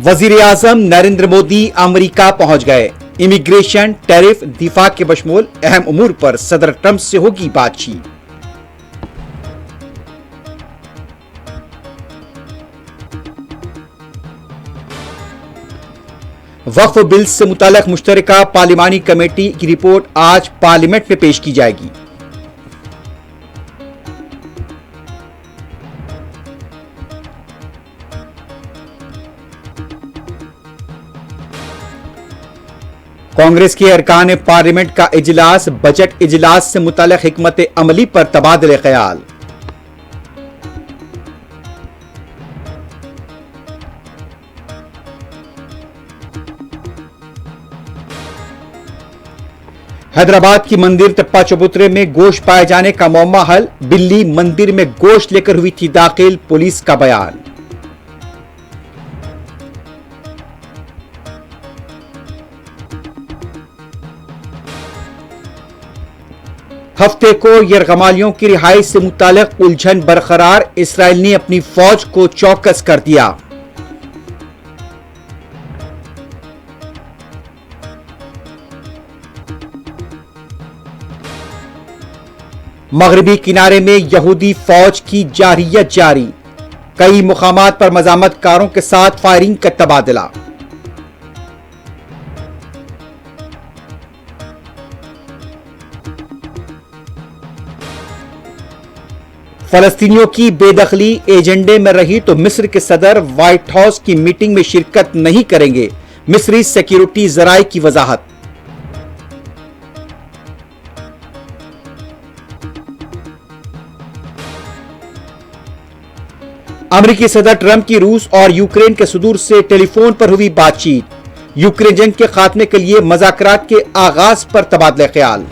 वजीर आजम नरेंद्र मोदी अमेरिका पहुंच गए। इमिग्रेशन, टैरिफ, दिफा के बशमूल अहम उमूर पर सदर ट्रंप से होगी बातचीत। वक्फ बिल से मुताल्लिक मुश्तरका पार्लिमानी कमेटी की रिपोर्ट आज पार्लियामेंट में पेश की जाएगी। कांग्रेस के अरकान पार्लियामेंट का इजलास, बजट इजलास से मुताल्लिक हिकमत अमली पर तबादले ख्याल। हैदराबाद की मंदिर तप्पा चबूतरे में गोश्त पाए जाने का मौमा हल। बिल्ली मंदिर में गोश्त लेकर हुई थी दाखिल, पुलिस का बयान। हफ्ते को यरगमालियों की रिहाई से मुताल्लिक उलझन बरकरार। इसराइल ने अपनी फौज को चौकस कर दिया। मगरबी किनारे में यहूदी फौज की जारियत जारी। कई मुकामात पर मजामतकारों के साथ फायरिंग का तबादला। फलस्तीनियों की बेदखली एजेंडे में रही तो मिस्र के सदर व्हाइट हाउस की मीटिंग में शिरकत नहीं करेंगे। मिस्री सिक्योरिटी जराये की वजाहत। अमेरिकी सदर ट्रंप की रूस और यूक्रेन के सदूर से टेलीफोन पर हुई बातचीत। यूक्रेन जंग के खात्मे के लिए मज़ाकरात के आगाज पर तबादले ख्याल।